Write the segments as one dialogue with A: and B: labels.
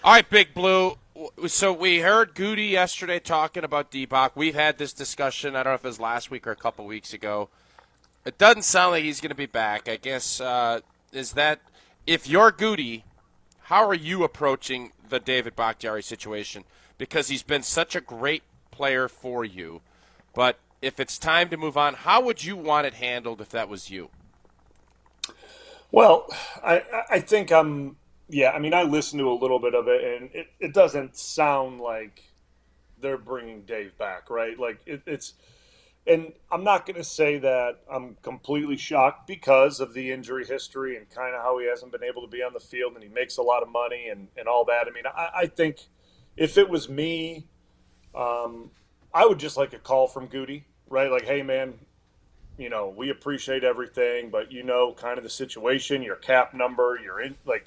A: All right, Big Blue. So we heard Goody yesterday talking about D-Bach. We've had this discussion. I don't know if it was last week or a couple weeks ago. It doesn't sound like he's going to be back. I guess is that if you're Goody, how are you approaching the David Bakhtiari situation? Because he's been such a great player for you. But if it's time to move on, how would you want it handled if that was you?
B: Well, I think yeah. I mean, I listened to a little bit of it, and it doesn't sound like they're bringing Dave back, right? Like it's, and I'm not going to say that I'm completely shocked because of the injury history and kind of how he hasn't been able to be on the field, and he makes a lot of money and all that. I mean, I think if it was me, um, I would just like a call from Goody, right? Like, hey, man, we appreciate everything, but kind of the situation, your cap number, you're in, like,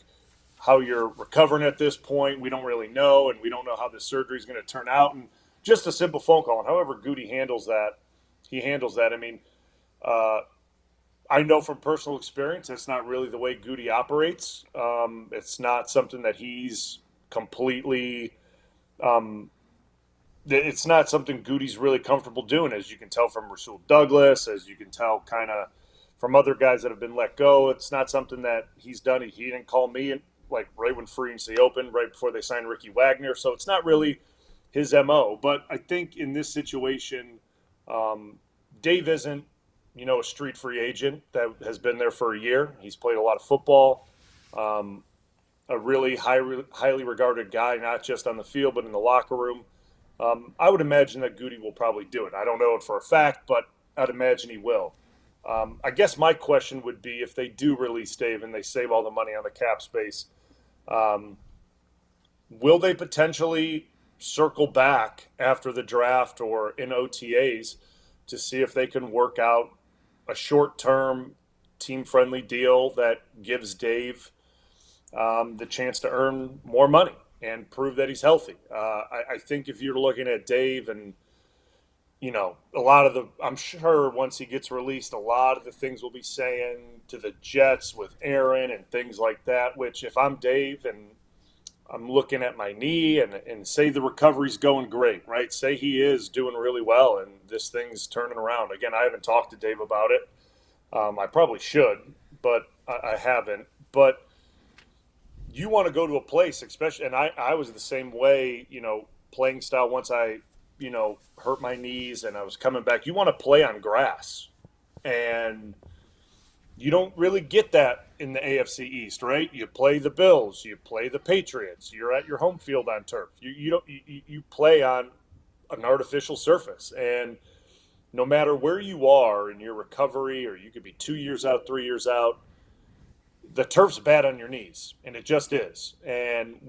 B: how you're recovering at this point. We don't really know, and we don't know how the surgery is going to turn out. And just a simple phone call. And however Goody handles that, he handles that. I mean, uh, I know from personal experience that's not really the way Goody operates. It's not something that he's completely. Um, it's not something Goody's really comfortable doing, as you can tell from Rasul Douglas, as you can tell kind of from other guys that have been let go. It's not something that he's done. He didn't call me like right when free agency opened, right before they signed Ricky Wagner. So it's not really his MO. But I think in this situation, um, Dave isn't, a street free agent that has been there for a year. He's played a lot of football. Um, a really highly regarded guy, not just on the field, but in the locker room. I would imagine that Goody will probably do it. I don't know it for a fact, but I'd imagine he will. I guess my question would be if they do release Dave and they save all the money on the cap space, um, will they potentially circle back after the draft or in OTAs to see if they can work out a short term, team friendly deal that gives Dave the chance to earn more money and prove that he's healthy? I think if you're looking at Dave and a lot of I'm sure once he gets released, a lot of the things we'll be saying to the Jets with Aaron and things like that, which if I'm Dave and I'm looking at my knee and say the recovery's going great, right? Say he is doing really well and this thing's turning around. Again, I haven't talked to Dave about it. I probably should, but I haven't. But you want to go to a place, especially, and I was the same way, playing style once I, hurt my knees and I was coming back. You want to play on grass. And you don't really get that in the AFC East, right? You play the Bills, you play the Patriots, you're at your home field on turf. You don't you play on an artificial surface. And no matter where you are in your recovery, or you could be 2 years out, 3 years out, the turf's bad on your knees, and it just is. And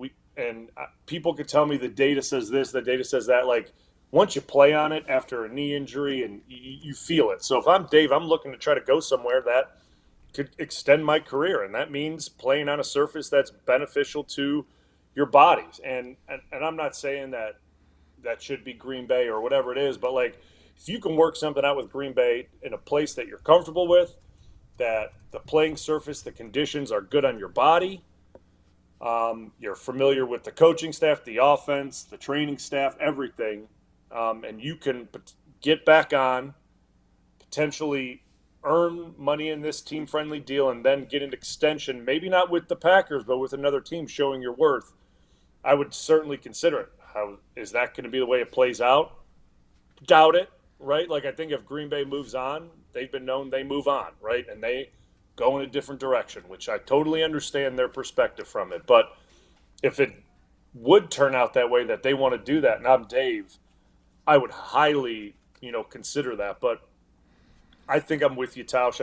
B: people could tell me the data says this, the data says that. Like once you play on it after a knee injury, and you feel it. So if I'm Dave, I'm looking to try to go somewhere that could extend my career, and that means playing on a surface that's beneficial to your bodies. And I'm not saying that that should be Green Bay or whatever it is, but like if you can work something out with Green Bay in a place that you're comfortable with, that the playing surface, the conditions are good on your body. You're familiar with the coaching staff, the offense, the training staff, everything, and you can get back on, potentially earn money in this team-friendly deal, and then get an extension. Maybe not with the Packers, but with another team, showing your worth. I would certainly consider it. How is that going to be the way it plays out? Doubt it, right? Like I think if Green Bay moves on, they've been known they move on, right? And they go in a different direction, which I totally understand their perspective from it. But if it would turn out that way that they want to do that, and I'm Dave, I would highly, consider that. But I think I'm with you, Tausch.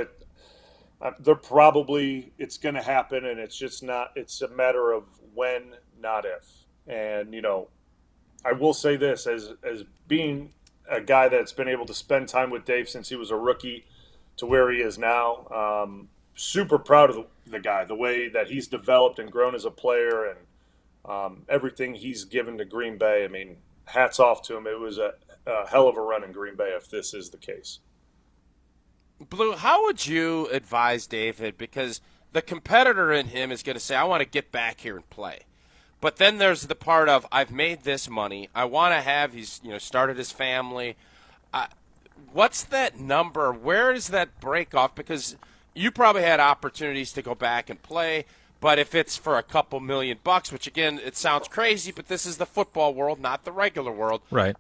B: They're probably it's going to happen, and it's just not. It's a matter of when, not if. And I will say this as being a guy that's been able to spend time with Dave since he was a rookie to where he is now. Super proud of the guy, the way that he's developed and grown as a player, and everything he's given to Green Bay. I mean, hats off to him. It was a hell of a run in Green Bay if this is the case.
A: Blue, how would you advise David? Because the competitor in him is going to say, I want to get back here and play. But then there's the part of I've made this money. I want to have he's started his family. What's that number? Where does that break off? Because you probably had opportunities to go back and play, but if it's for a couple $1,000,000, which again it sounds crazy, but this is the football world, not the regular world.
C: Right.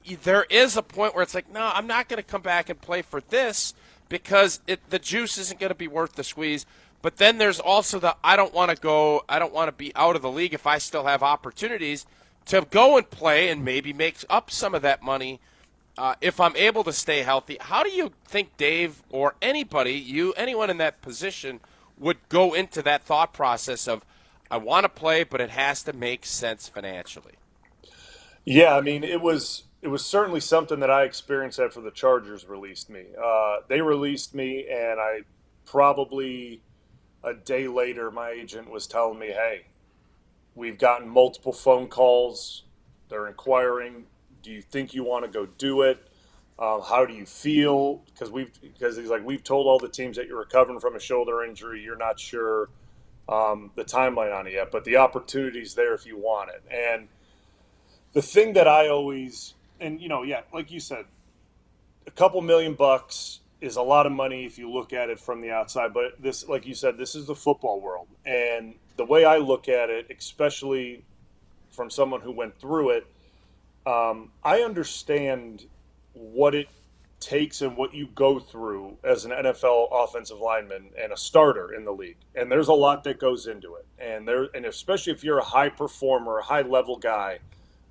A: There is a point where it's like, no, I'm not going to come back and play for this because the juice isn't going to be worth the squeeze. But then there's also the I don't want to be out of the league if I still have opportunities to go and play and maybe make up some of that money if I'm able to stay healthy. How do you think Dave or anyone in that position would go into that thought process of I want to play, but it has to make sense financially?
B: Yeah, I mean, it was certainly something that I experienced after the Chargers released me. They released me, and I probably a day later, my agent was telling me, "Hey, we've gotten multiple phone calls. They're inquiring. Do you think you want to go do it? How do you feel?" Because he's like, we've told all the teams that you're recovering from a shoulder injury. You're not sure the timeline on it yet, but the opportunity's there if you want it. And the thing that I always, and yeah, like you said, a couple $1,000,000 is a lot of money if you look at it from the outside. But this, like you said, this is the football world, and the way I look at it, especially from someone who went through it, I understand what it takes and what you go through as an NFL offensive lineman and a starter in the league. And there's a lot that goes into it. And especially if you're a high performer, a high level guy,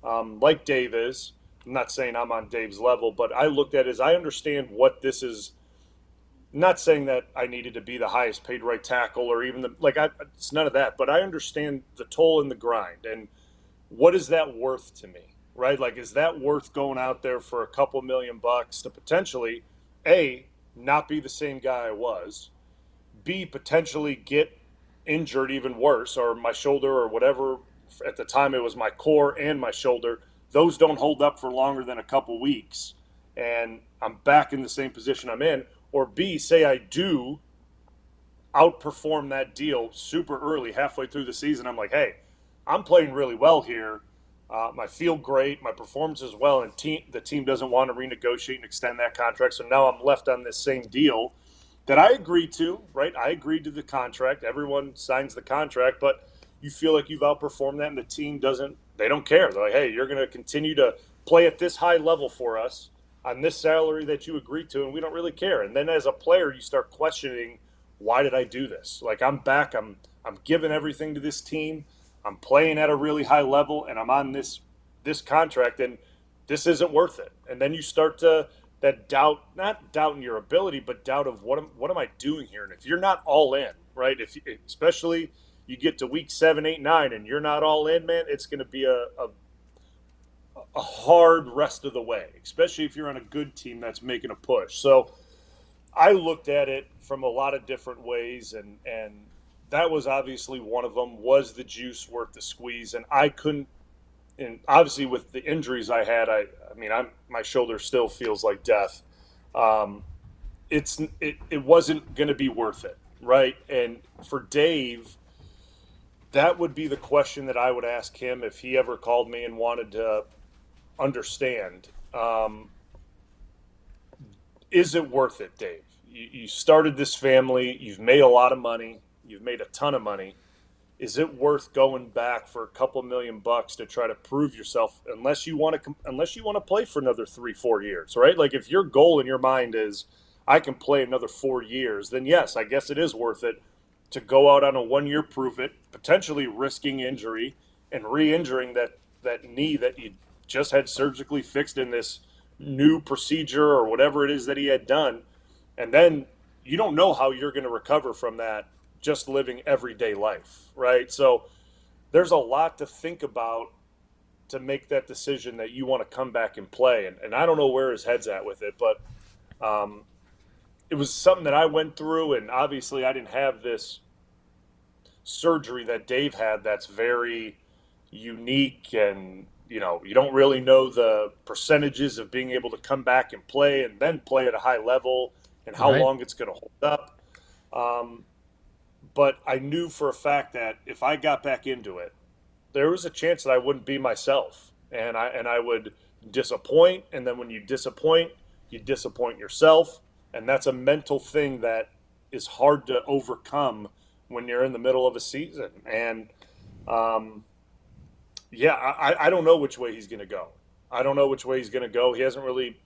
B: like Dave is. I'm not saying I'm on Dave's level, but I looked at it as I understand what this is. Not saying that I needed to be the highest paid right tackle or even it's none of that, but I understand the toll and the grind and what is that worth to me, right? Like, is that worth going out there for a couple $1,000,000 to potentially A, not be the same guy I was, B, potentially get injured even worse, or my shoulder or whatever, at the time it was my core and my shoulder, those don't hold up for longer than a couple weeks and I'm back in the same position I'm in, or B, say I do outperform that deal super early, halfway through the season. I'm like, hey, I'm playing really well here. I feel great. My performance is well, and the team doesn't want to renegotiate and extend that contract. So now I'm left on this same deal that I agreed to, right? I agreed to the contract. Everyone signs the contract, but you feel like you've outperformed that, and the team doesn't. They don't care. They're like, hey, you're going to continue to play at this high level for us on this salary that you agreed to, and we don't really care. And then as a player, you start questioning, why did I do this? Like, I'm back. I'm giving everything to this team. I'm playing at a really high level, and I'm on this contract, and this isn't worth it. And then you start to that doubt, not doubting your ability, but doubt of what am I doing here? And if you're not all in, right? Especially you get to week 7, 8, 9, and you're not all in, man, it's going to be a hard rest of the way, especially if you're on a good team that's making a push. So I looked at it from a lot of different ways, and that was obviously one of them. Was the juice worth the squeeze? And I couldn't. And obviously, with the injuries I had, my shoulder still feels like death. It wasn't going to be worth it, right? And for Dave, that would be the question that I would ask him if he ever called me and wanted to understand. Is it worth it, Dave? You started this family. You've made a lot of money. You've made a ton of money. Is it worth going back for a couple $1,000,000 to try to prove yourself? Unless you want to play for another 3-4 years, right? Like, if your goal in your mind is I can play another 4 years, then yes, I guess it is worth it to go out on a 1-year prove it, potentially risking injury and re-injuring that knee that you just had surgically fixed in this new procedure or whatever it is that he had done. And then you don't know how you're going to recover from that just living everyday life, right? So there's a lot to think about to make that decision that you want to come back and play. And I don't know where his head's at with it, but it was something that I went through, and obviously I didn't have this surgery that Dave had that's very unique, and you don't really know the percentages of being able to come back and play and then play at a high level and how long it's going to hold up. But I knew for a fact that if I got back into it, there was a chance that I wouldn't be myself, and I would disappoint, and then when you disappoint yourself, and that's a mental thing that is hard to overcome when you're in the middle of a season. And I don't know which way he's going to go. I don't know which way he's going to go. He hasn't really,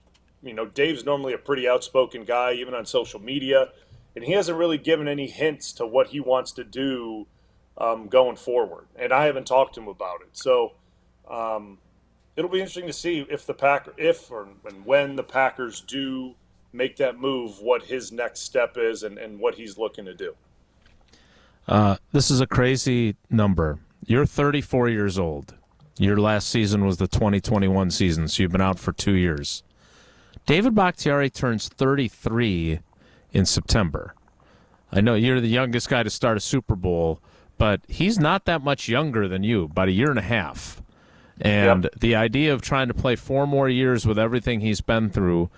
B: Dave's normally a pretty outspoken guy, even on social media, and he hasn't really given any hints to what he wants to do going forward. And I haven't talked to him about it. So it'll be interesting to see and when the Packers do make that move, what his next step is and what he's looking to do.
C: This is a crazy number. You're 34 years old. Your last season was the 2021 season, so you've been out for 2 years. David Bakhtiari turns 33 in September. I know you're the youngest guy to start a Super Bowl, but he's not that much younger than you, about a year and a half. And
B: Yep.
C: The idea of trying to play 4 more years with everything he's been through,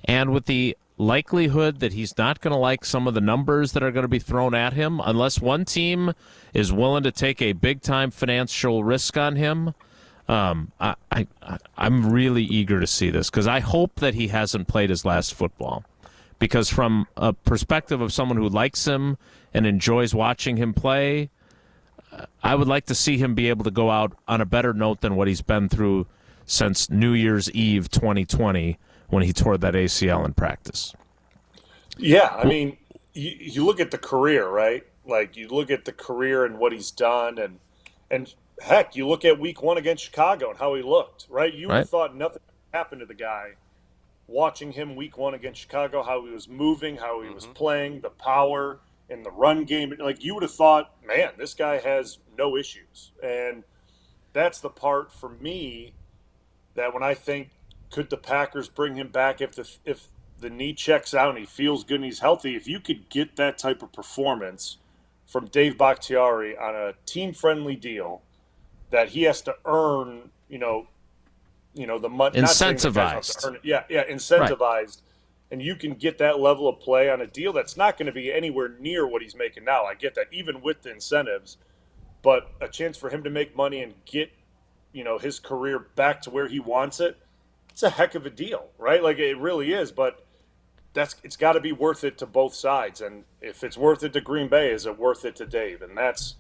C: and with the likelihood that he's not going to like some of the numbers that are going to be thrown at him, unless one team is willing to take a big-time financial risk on him, I'm really eager to see this, because I hope that he hasn't played his last football. Because from a perspective of someone who likes him and enjoys watching him play, I would like to see him be able to go out on a better note than what he's been through since New Year's Eve 2020 when he tore that ACL in practice.
B: Yeah, I mean, you look at the career, right? Like, you look at the career and what he's done, and heck, you look at Week 1 against Chicago and how he looked, right? You would have thought nothing happened to the guy. Watching him Week 1 against Chicago, how he was moving, how he was playing, the power in the run game, like, you would have thought, man, this guy has no issues. And that's the part for me that when I think, could the Packers bring him back if the knee checks out and he feels good and he's healthy? If you could get that type of performance from Dave Bakhtiari on a team-friendly deal that he has to earn, the money.
C: Incentivized.
B: Incentivized. Right. And you can get that level of play on a deal that's not going to be anywhere near what he's making now. I get that, even with the incentives. But a chance for him to make money and get, his career back to where he wants it, it's a heck of a deal, right? Like, it really is. But it's got to be worth it to both sides. And if it's worth it to Green Bay, is it worth it to Dave? And that's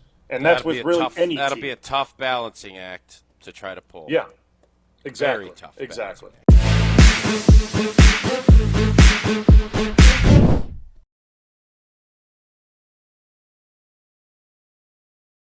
B: with really any team.
A: That'll be a tough balancing act to try to pull.
B: Yeah, exactly.
A: Very tough.
B: Exactly.
A: Balancing act.